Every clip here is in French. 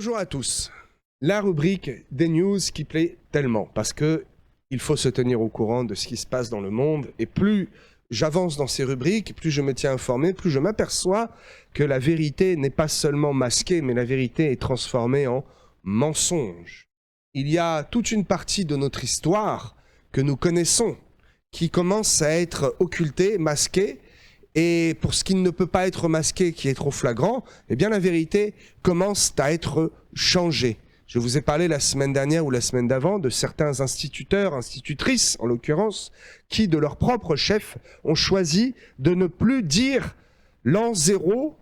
Bonjour à tous. La rubrique des news qui plaît tellement parce que il faut se tenir au courant de ce qui se passe dans le monde et plus j'avance dans ces rubriques, plus je me tiens informé, plus je m'aperçois que la vérité n'est pas seulement masquée, mais la vérité est transformée en mensonge. Il y a toute une partie de notre histoire que nous connaissons qui commence à être occultée, masquée. Et pour ce qui ne peut pas être masqué, qui est trop flagrant, eh bien la vérité commence à être changée. Je vous ai parlé la semaine dernière ou la semaine d'avant de certains instituteurs, institutrices en l'occurrence, qui de leur propre chef ont choisi de ne plus dire l'an 0,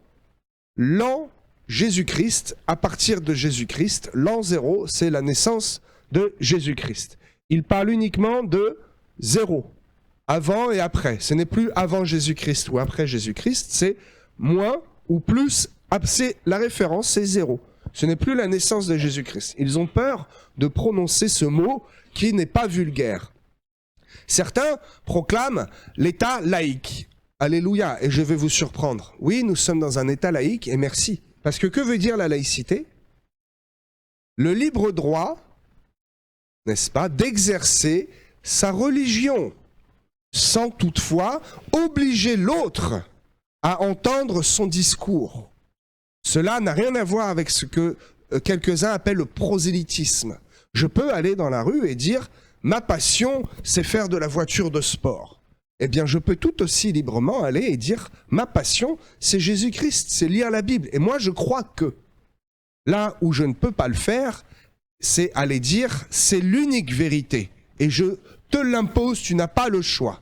l'an Jésus-Christ. À partir de Jésus-Christ, l'an 0, c'est la naissance de Jésus-Christ. Ils parlent uniquement de 0. Avant et après. Ce n'est plus avant Jésus-Christ ou après Jésus-Christ, c'est moins ou plus. C'est la référence, c'est 0. Ce n'est plus la naissance de Jésus-Christ. Ils ont peur de prononcer ce mot qui n'est pas vulgaire. Certains proclament l'État laïque. Alléluia, et je vais vous surprendre. Oui, nous sommes dans un État laïque, et merci. Parce que veut dire la laïcité? Le libre droit, n'est-ce pas, d'exercer sa religion, sans toutefois obliger l'autre à entendre son discours. Cela n'a rien à voir avec ce que quelques-uns appellent le prosélytisme. Je peux aller dans la rue et dire « ma passion, c'est faire de la voiture de sport ». Eh bien, je peux tout aussi librement aller et dire « ma passion, c'est Jésus-Christ, c'est lire la Bible ». Et moi, je crois que là où je ne peux pas le faire, c'est aller dire « c'est l'unique vérité ». Et je te l'impose, tu n'as pas le choix.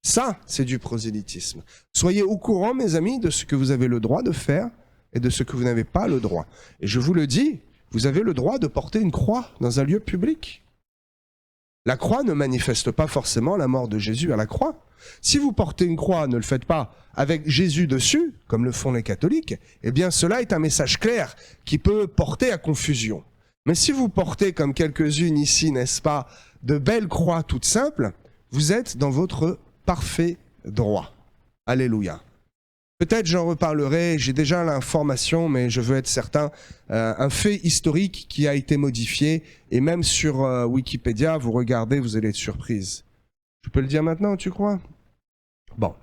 Ça, c'est du prosélytisme. Soyez au courant, mes amis, de ce que vous avez le droit de faire et de ce que vous n'avez pas le droit. Et je vous le dis, vous avez le droit de porter une croix dans un lieu public. La croix ne manifeste pas forcément la mort de Jésus à la croix. Si vous portez une croix, ne le faites pas avec Jésus dessus, comme le font les catholiques, eh bien cela est un message clair qui peut porter à confusion. Mais si vous portez, comme quelques-unes ici, n'est-ce pas, de belles croix toutes simples, vous êtes dans votre parfait droit. Alléluia. Peut-être j'en reparlerai, j'ai déjà l'information, mais je veux être certain, un fait historique qui a été modifié, et même sur Wikipédia, vous regardez, vous allez être surprise. Je peux le dire maintenant, tu crois? Bon.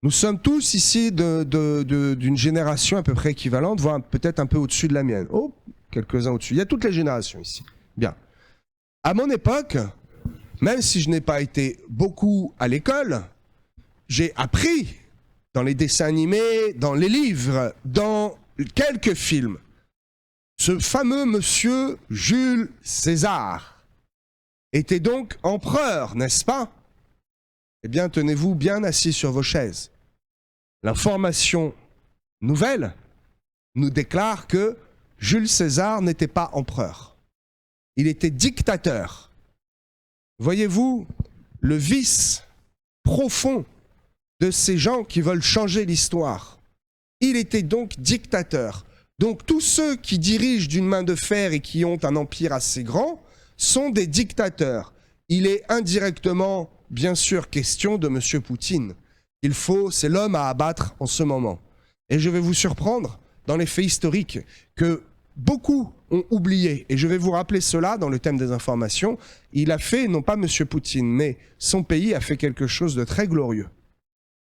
Nous sommes tous ici d'une génération à peu près équivalente, voire peut-être un peu au-dessus de la mienne. Oh, quelques-uns au-dessus. Il y a toutes les générations ici. Bien. À mon époque, même si je n'ai pas été beaucoup à l'école, j'ai appris dans les dessins animés, dans les livres, dans quelques films, ce fameux monsieur Jules César était donc empereur, n'est-ce pas? Eh bien, tenez-vous bien assis sur vos chaises. L'information nouvelle nous déclare que Jules César n'était pas empereur. Il était dictateur. Voyez-vous le vice profond de ces gens qui veulent changer l'histoire. Il était donc dictateur. Donc tous ceux qui dirigent d'une main de fer et qui ont un empire assez grand sont des dictateurs. Il est indirectement, bien sûr, question de M. Poutine. C'est l'homme à abattre en ce moment. Et je vais vous surprendre dans les faits historiques que beaucoup ont oublié, et je vais vous rappeler cela dans le thème des informations. Il a fait, non pas M. Poutine, mais son pays a fait quelque chose de très glorieux.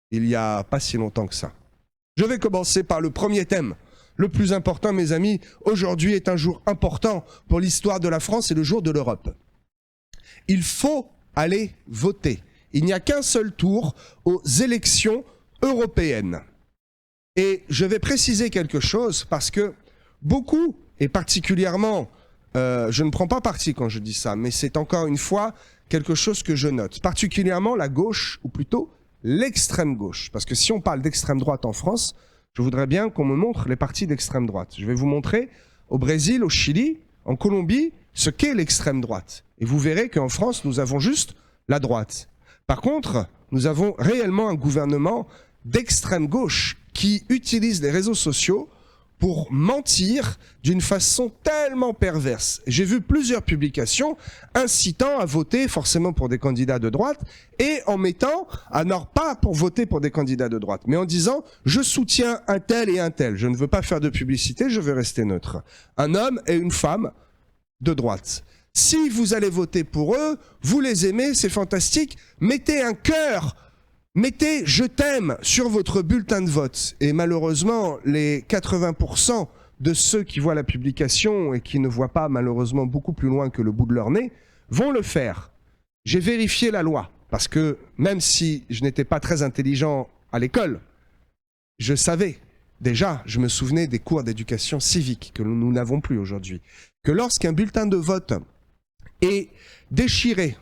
Il n'y a pas si longtemps que ça. Je vais commencer par le premier thème. Le plus important, mes amis, aujourd'hui est un jour important pour l'histoire de la France et le jour de l'Europe. Il faut aller voter. Il n'y a qu'un seul tour aux élections européennes. Et je vais préciser quelque chose parce que beaucoup, et particulièrement, je ne prends pas parti quand je dis ça, mais c'est encore une fois quelque chose que je note, particulièrement la gauche, ou plutôt l'extrême gauche. Parce que si on parle d'extrême droite en France, je voudrais bien qu'on me montre les partis d'extrême droite. Je vais vous montrer au Brésil, au Chili, en Colombie, ce qu'est l'extrême droite. Et vous verrez qu'en France, nous avons juste la droite. Par contre, nous avons réellement un gouvernement d'extrême gauche qui utilise les réseaux sociaux pour mentir d'une façon tellement perverse. J'ai vu plusieurs publications incitant à voter forcément pour des candidats de droite et en mettant, alors pas pour voter pour des candidats de droite, mais en disant « je soutiens un tel et un tel ». Je ne veux pas faire de publicité, je veux rester neutre. Un homme et une femme de droite. Si vous allez voter pour eux, vous les aimez, c'est fantastique, mettez un cœur, mettez « je t'aime » sur votre bulletin de vote. Et malheureusement, les 80% de ceux qui voient la publication et qui ne voient pas malheureusement beaucoup plus loin que le bout de leur nez, vont le faire. J'ai vérifié la loi, parce que même si je n'étais pas très intelligent à l'école, je savais déjà, je me souvenais des cours d'éducation civique que nous n'avons plus aujourd'hui, que lorsqu'un bulletin de vote est déchiré,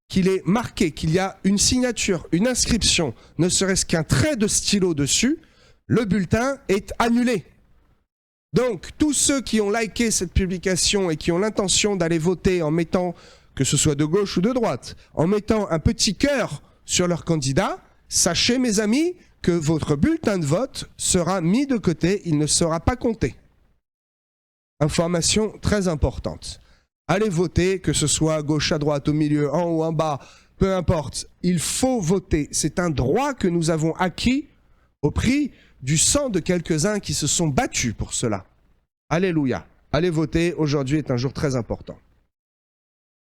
qu'il est marqué, qu'il y a une signature, une inscription, ne serait-ce qu'un trait de stylo dessus, le bulletin est annulé. Donc, tous ceux qui ont liké cette publication et qui ont l'intention d'aller voter en mettant, que ce soit de gauche ou de droite, en mettant un petit cœur sur leur candidat, sachez, mes amis, que votre bulletin de vote sera mis de côté, il ne sera pas compté. Information très importante. Allez voter, que ce soit à gauche, à droite, au milieu, en haut, en bas, peu importe. Il faut voter. C'est un droit que nous avons acquis au prix du sang de quelques-uns qui se sont battus pour cela. Alléluia. Allez voter. Aujourd'hui est un jour très important.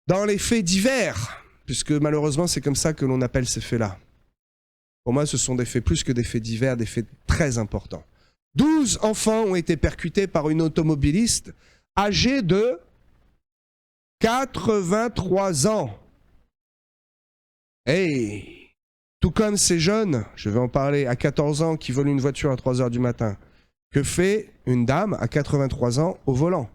Dans les faits divers, puisque malheureusement c'est comme ça que l'on appelle ces faits-là. Pour moi, ce sont des faits plus que des faits divers, des faits très importants. 12 enfants ont été percutés par une automobiliste âgée de 83 ans. Hey, tout comme ces jeunes, je vais en parler, à 14 ans qui volent une voiture à 3 heures du matin. Que fait une dame à 83 ans au volant?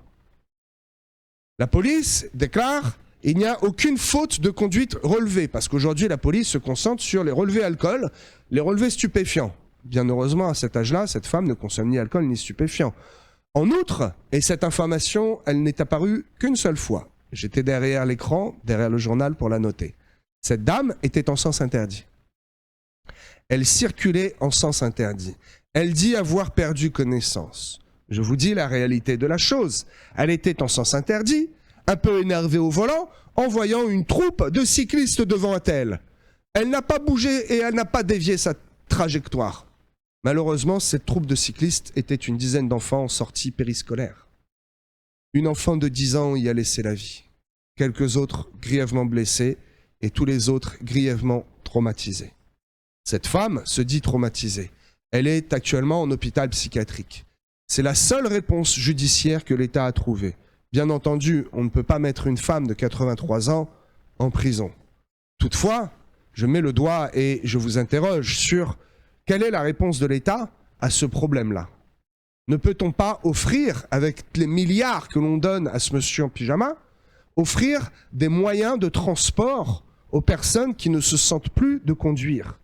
La police déclare il n'y a aucune faute de conduite relevée, parce qu'aujourd'hui la police se concentre sur les relevés alcool, les relevés stupéfiants. Bien heureusement, à cet âge-là, cette femme ne consomme ni alcool ni stupéfiants. En outre, et cette information, elle n'est apparue qu'une seule fois. J'étais derrière l'écran, derrière le journal pour la noter. Cette dame était en sens interdit. Elle circulait en sens interdit. Elle dit avoir perdu connaissance. Je vous dis la réalité de la chose. Elle était en sens interdit, un peu énervée au volant, en voyant une troupe de cyclistes devant elle. Elle n'a pas bougé et elle n'a pas dévié sa trajectoire. Malheureusement, cette troupe de cyclistes était une dizaine d'enfants en sortie périscolaire. Une enfant de 10 ans y a laissé la vie. Quelques autres grièvement blessés et tous les autres grièvement traumatisés. Cette femme se dit traumatisée. Elle est actuellement en hôpital psychiatrique. C'est la seule réponse judiciaire que l'État a trouvée. Bien entendu, on ne peut pas mettre une femme de 83 ans en prison. Toutefois, je mets le doigt et je vous interroge sur quelle est la réponse de l'État à ce problème-là. Ne peut-on pas offrir, avec les milliards que l'on donne à ce monsieur en pyjama, offrir des moyens de transport aux personnes qui ne se sentent plus de conduire?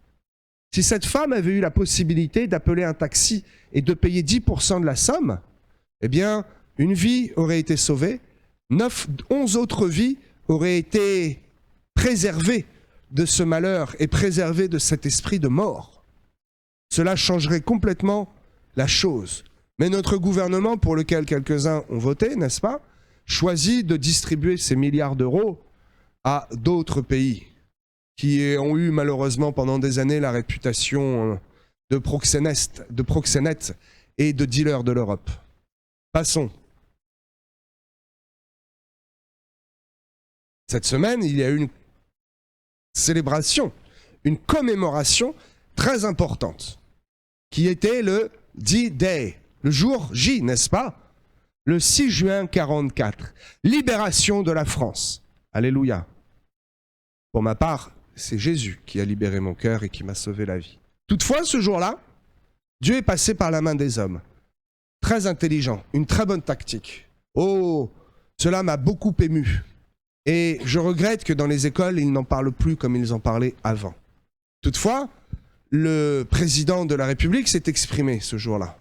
Si cette femme avait eu la possibilité d'appeler un taxi et de payer 10% de la somme, eh bien, une vie aurait été sauvée, 11 autres vies auraient été préservées de ce malheur et préservées de cet esprit de mort. Cela changerait complètement la chose. Mais notre gouvernement, pour lequel quelques-uns ont voté, n'est-ce pas, choisit de distribuer ces milliards d'euros à d'autres pays qui ont eu malheureusement pendant des années la réputation de proxénètes et de dealers de l'Europe. Passons. Cette semaine, il y a eu une célébration, une commémoration très importante, qui était le D-Day, le jour J, n'est-ce pas? Le 6 juin 1944, libération de la France. Alléluia. Pour ma part, c'est Jésus qui a libéré mon cœur et qui m'a sauvé la vie. Toutefois, ce jour-là, Dieu est passé par la main des hommes. Très intelligent, une très bonne tactique. Oh, cela m'a beaucoup ému. Et je regrette que dans les écoles, ils n'en parlent plus comme ils en parlaient avant. Toutefois, le président de la République s'est exprimé ce jour-là.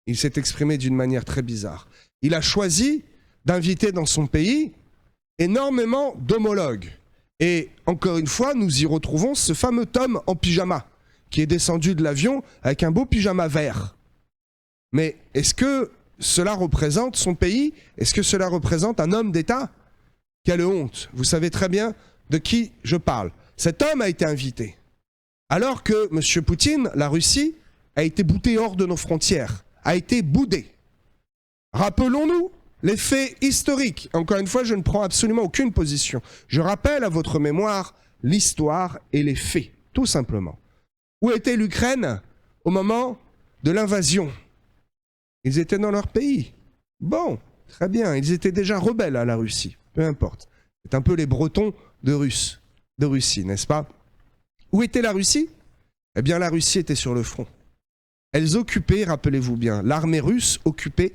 Il s'est exprimé d'une manière très bizarre. Il a choisi d'inviter dans son pays énormément d'homologues. Et encore une fois, nous y retrouvons ce fameux Tom en pyjama, qui est descendu de l'avion avec un beau pyjama vert. Mais est-ce que cela représente son pays? Est-ce que cela représente un homme d'État? Quelle honte! Vous savez très bien de qui je parle. Cet homme a été invité. Alors que M. Poutine, la Russie, a été boutée hors de nos frontières, a été boudée. Rappelons-nous les faits historiques. Encore une fois, je ne prends absolument aucune position. Je rappelle à votre mémoire l'histoire et les faits, tout simplement. Où était l'Ukraine au moment de l'invasion? Ils étaient dans leur pays. Bon, très bien, ils étaient déjà rebelles à la Russie, peu importe. C'est un peu les Bretons de Russie, n'est-ce pas? Où était la Russie? Eh bien, la Russie était sur le front. Elles occupaient, rappelez-vous bien, l'armée russe occupait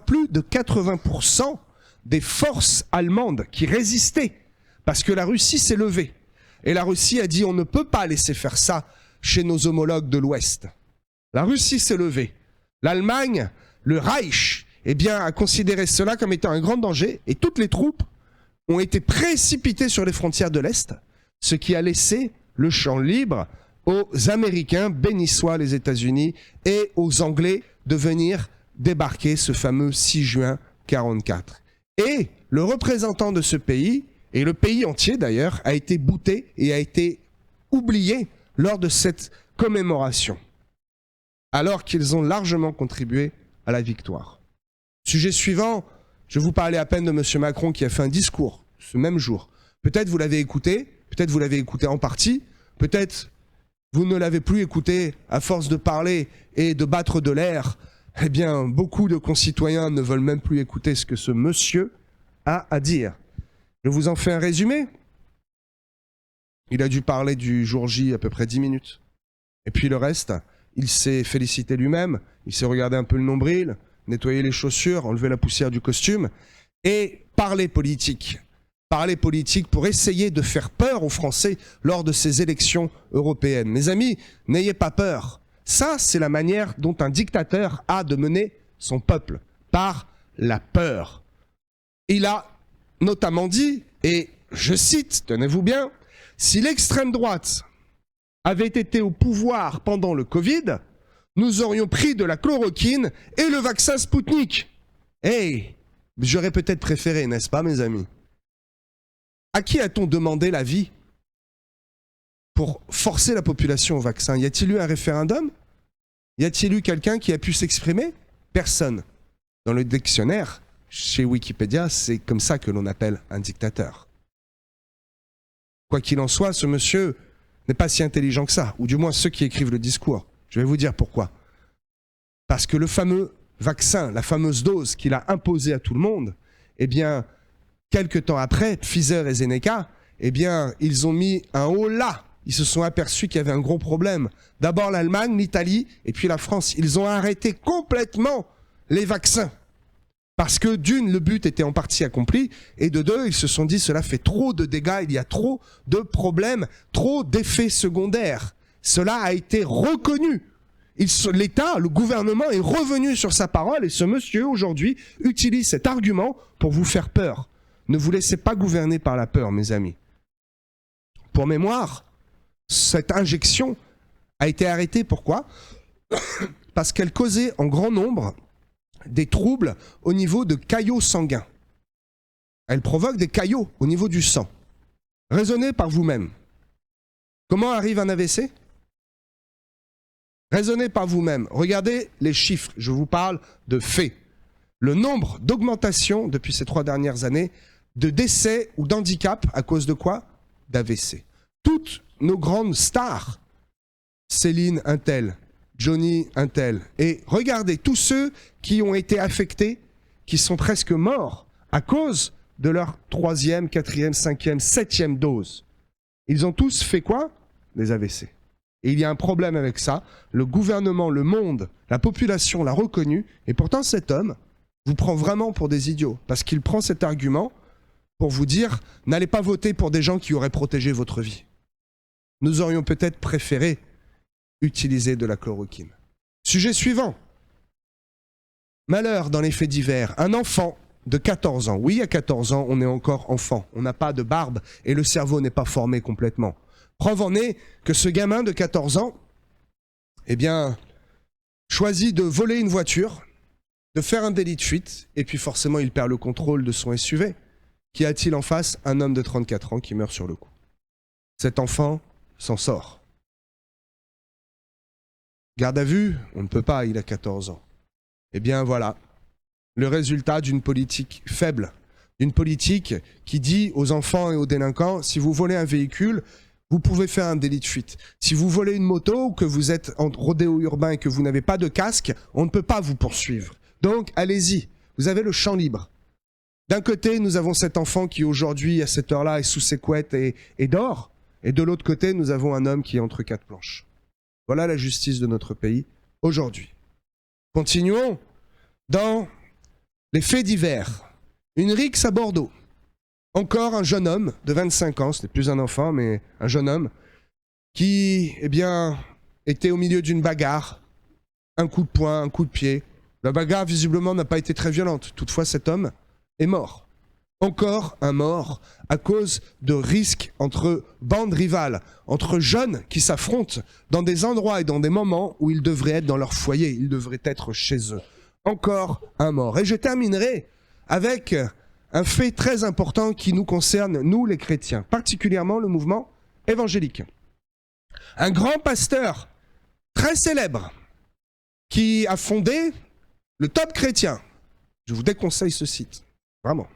plus de 80% des forces allemandes qui résistaient, parce que la Russie s'est levée. Et la Russie a dit, on ne peut pas laisser faire ça chez nos homologues de l'Ouest. La Russie s'est levée. L'Allemagne, le Reich, eh bien, a considéré cela comme étant un grand danger, et toutes les troupes ont été précipitées sur les frontières de l'Est, ce qui a laissé le champ libre aux Américains, béni soient les États-Unis, et aux Anglais de venir débarquer ce fameux 6 juin 1944. Et le représentant de ce pays, et le pays entier d'ailleurs, a été bouté et a été oublié lors de cette commémoration, alors qu'ils ont largement contribué à la victoire. Sujet suivant, je vous parlais à peine de M. Macron qui a fait un discours ce même jour. Peut-être vous l'avez écouté, peut-être vous l'avez écouté en partie, peut-être vous ne l'avez plus écouté à force de parler et de battre de l'air. Eh bien, beaucoup de concitoyens ne veulent même plus écouter ce que ce monsieur a à dire. Je vous en fais un résumé. Il a dû parler du jour J à peu près 10 minutes. Et puis le reste, il s'est félicité lui-même, il s'est regardé un peu le nombril, nettoyé les chaussures, enlevé la poussière du costume, et parler politique. Parler politique pour essayer de faire peur aux Français lors de ces élections européennes. Mes amis, n'ayez pas peur. Ça, c'est la manière dont un dictateur a de mener son peuple, par la peur. Il a notamment dit, et je cite, tenez-vous bien, « Si l'extrême droite avait été au pouvoir pendant le Covid, nous aurions pris de la chloroquine et le vaccin Spoutnik. » Hey, j'aurais peut-être préféré, n'est-ce pas, mes amis? À qui a-t-on demandé l'avis pour forcer la population au vaccin? Y a-t-il eu un référendum? Y a-t-il eu quelqu'un qui a pu s'exprimer? Personne. Dans le dictionnaire, chez Wikipédia, c'est comme ça que l'on appelle un dictateur. Quoi qu'il en soit, ce monsieur n'est pas si intelligent que ça, ou du moins ceux qui écrivent le discours. Je vais vous dire pourquoi. Parce que le fameux vaccin, la fameuse dose qu'il a imposée à tout le monde, eh bien, quelques temps après, Pfizer et Zeneca, eh bien, ils ont mis un haut là. Ils se sont aperçus qu'il y avait un gros problème. D'abord l'Allemagne, l'Italie, et puis la France. Ils ont arrêté complètement les vaccins. Parce que d'une, le but était en partie accompli, et de deux, ils se sont dit, cela fait trop de dégâts, il y a trop de problèmes, trop d'effets secondaires. Cela a été reconnu. L'État, le gouvernement est revenu sur sa parole, et ce monsieur, aujourd'hui, utilise cet argument pour vous faire peur. Ne vous laissez pas gouverner par la peur, mes amis. Pour mémoire, cette injection a été arrêtée. Pourquoi? Parce qu'elle causait en grand nombre des troubles au niveau de caillots sanguins. Elle provoque des caillots au niveau du sang. Raisonnez par vous-même. Comment arrive un AVC? Raisonnez par vous-même. Regardez les chiffres. Je vous parle de faits. Le nombre d'augmentations depuis ces 3 dernières années de décès ou d'handicap à cause de quoi? D'AVC. Toutes nos grandes stars, Céline un tel, Johnny un tel, et regardez tous ceux qui ont été affectés, qui sont presque morts à cause de leur 3e, 4e, 5e, 7e dose. Ils ont tous fait quoi? Des AVC. Et il y a un problème avec ça. Le gouvernement, le monde, la population l'a reconnu, et pourtant cet homme vous prend vraiment pour des idiots, parce qu'il prend cet argument pour vous dire, n'allez pas voter pour des gens qui auraient protégé votre vie. Nous aurions peut-être préféré utiliser de la chloroquine. Sujet suivant. Malheur dans les faits divers. Un enfant de 14 ans. Oui, à 14 ans, on est encore enfant. On n'a pas de barbe et le cerveau n'est pas formé complètement. Preuve en est que ce gamin de 14 ans, eh bien, choisit de voler une voiture, de faire un délit de fuite, et puis forcément il perd le contrôle de son SUV. Qu'y a-t-il en face? Un homme de 34 ans qui meurt sur le coup. Cet enfant s'en sort. Garde à vue? On ne peut pas, il a 14 ans. Eh bien voilà, le résultat d'une politique faible, d'une politique qui dit aux enfants et aux délinquants, si vous volez un véhicule, vous pouvez faire un délit de fuite. Si vous volez une moto ou que vous êtes en rodéo urbain et que vous n'avez pas de casque, on ne peut pas vous poursuivre. Donc allez-y, vous avez le champ libre. D'un côté, nous avons cet enfant qui aujourd'hui, à cette heure-là, est sous ses couettes et dort. Et de l'autre côté, nous avons un homme qui est entre quatre planches. Voilà la justice de notre pays aujourd'hui. Continuons dans les faits divers. Une rixe à Bordeaux. Encore un jeune homme de 25 ans, ce n'est plus un enfant, mais un jeune homme, qui, eh bien, était au milieu d'une bagarre. Un coup de poing, un coup de pied. La bagarre, visiblement, n'a pas été très violente. Toutefois, cet homme est mort. Encore un mort à cause de risques entre bandes rivales, entre jeunes qui s'affrontent dans des endroits et dans des moments où ils devraient être dans leur foyer, ils devraient être chez eux. Encore un mort. Et je terminerai avec un fait très important qui nous concerne, nous les chrétiens, particulièrement le mouvement évangélique. Un grand pasteur très célèbre qui a fondé le Top Chrétien. Je vous déconseille ce site, vraiment.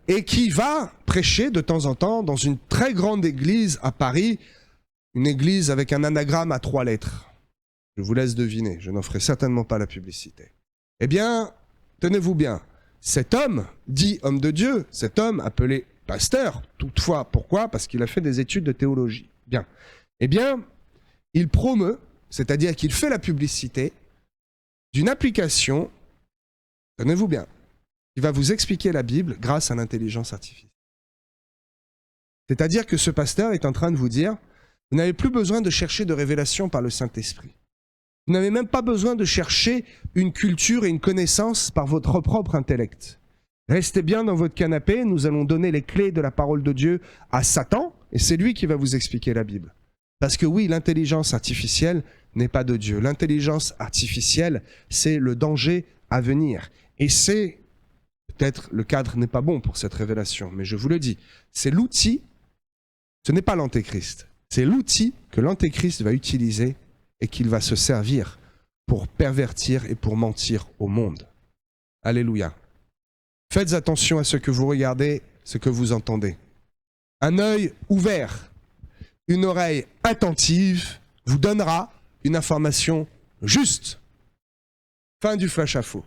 Et qui va prêcher de temps en temps dans une très grande église à Paris, une église avec un anagramme à 3 lettres. Je vous laisse deviner, je n'en ferai certainement pas la publicité. Eh bien, tenez-vous bien, cet homme, dit homme de Dieu, cet homme appelé pasteur, toutefois, pourquoi? Parce qu'il a fait des études de théologie. Bien. Eh bien, il promeut, c'est-à-dire qu'il fait la publicité d'une application, tenez-vous bien, qui va vous expliquer la Bible grâce à l'intelligence artificielle. C'est-à-dire que ce pasteur est en train de vous dire, vous n'avez plus besoin de chercher de révélation par le Saint-Esprit. Vous n'avez même pas besoin de chercher une culture et une connaissance par votre propre intellect. Restez bien dans votre canapé, nous allons donner les clés de la parole de Dieu à Satan, et c'est lui qui va vous expliquer la Bible. Parce que oui, l'intelligence artificielle n'est pas de Dieu. L'intelligence artificielle, c'est le danger à venir. Et c'est, peut-être le cadre n'est pas bon pour cette révélation, mais je vous le dis, c'est l'outil, ce n'est pas l'antéchrist, c'est l'outil que l'antéchrist va utiliser et qu'il va se servir pour pervertir et pour mentir au monde. Alléluia. Faites attention à ce que vous regardez, ce que vous entendez. Un œil ouvert, une oreille attentive vous donnera une information juste. Fin du flash info.